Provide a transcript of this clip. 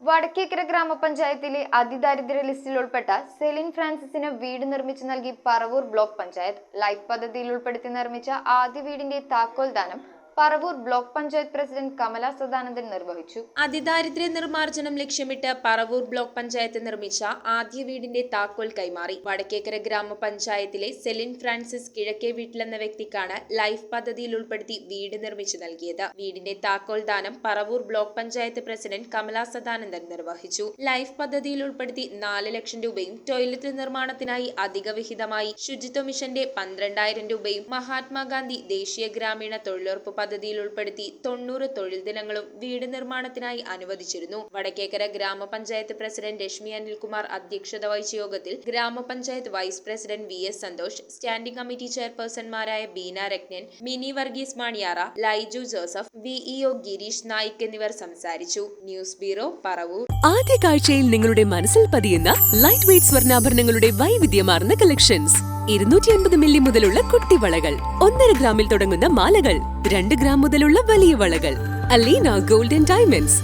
വടക്കേക്കര ഗ്രാമപഞ്ചായത്തിലെ അതിദാരിദ്ര്യ ലിസ്റ്റിൽ ഉൾപ്പെട്ട സെലിൻ ഫ്രാൻസിസിന് വീട് നിർമ്മിച്ചു നൽകി പറവൂർ ബ്ലോക്ക് പഞ്ചായത്ത്. ലൈഫ് പദ്ധതിയിൽ ഉൾപ്പെടുത്തി നിർമ്മിച്ച ആദ്യ വീടിന്റെ താക്കോൽ ദാനം പറവൂർ ബ്ലോക്ക് പഞ്ചായത്ത് പ്രസിഡന്റ് കമല സദാനന്ദൻ നിർവഹിച്ചു. അതിദാരിദ്ര്യ നിർമ്മാർജ്ജനം ലക്ഷ്യമിട്ട് പറവൂർ ബ്ലോക്ക് പഞ്ചായത്ത് നിർമ്മിച്ച ആദ്യ വീടിന്റെ താക്കോൽ കൈമാറി. വടക്കേക്കര ഗ്രാമപഞ്ചായത്തിലെ സെലിൻ ഫ്രാൻസിസ് കിഴക്കേ വീട്ടിലെന്ന വ്യക്തിക്കാണ് ലൈഫ് പദ്ധതിയിൽ ഉൾപ്പെടുത്തി വീട് നിർമ്മിച്ചു നൽകിയത്. വീടിന്റെ താക്കോൽ ദാനം പറവൂർ ബ്ലോക്ക് പഞ്ചായത്ത് പ്രസിഡന്റ് കമല സദാനന്ദൻ നിർവഹിച്ചു. ലൈഫ് പദ്ധതിയിൽ ഉൾപ്പെടുത്തി 4 ലക്ഷം രൂപയും ടോയ്ലറ്റ് നിർമ്മാണത്തിനായി അധിക വിഹിതമായി ശുചിത്വ മിഷന്റെ 12,000 രൂപയും മഹാത്മാഗാന്ധി ദേശീയ ഗ്രാമീണ തൊഴിലുറപ്പ് പദ്ധതിയിൽ ഉൾപ്പെടുത്തി 90 തൊഴിൽ ദിനങ്ങളും വീട് നിർമ്മാണത്തിനായി അനുവദിച്ചിരുന്നു. വടക്കേക്കര ഗ്രാമപഞ്ചായത്ത് പ്രസിഡന്റ് രശ്മി അനിൽകുമാർ അധ്യക്ഷത വഹിച്ച യോഗത്തിൽ gram panchayat vice president VS Santhosh, standing committee ചെയർപേഴ്സൺമാരായ ബീന രത്നൻ, മിനി വർഗീസ് മാണിയാറ, ലൈജു ജോസഫ്, VEO ഗിരീഷ് നായിക് എന്നിവർ സംസാരിച്ചു. News bureau, Paravur. ആദ്യ കാഴ്ചയിൽ നിങ്ങളുടെ മനസ്സിൽ പതിയുന്ന ലൈറ്റ് വെയ്റ്റ് സ്വർണ്ണാഭരണങ്ങളുടെ വൈവിധ്യമാർന്ന കളക്ഷൻസ്. 250 മില്ലി മുതലുള്ള കുട്ടിവളകൾ, 1.5 ഗ്രാമിൽ തുടങ്ങുന്ന മാലകൾ, 2 ഗ്രാം മുതലുള്ള വലിയ വളകൾ. Aleena golden diamonds.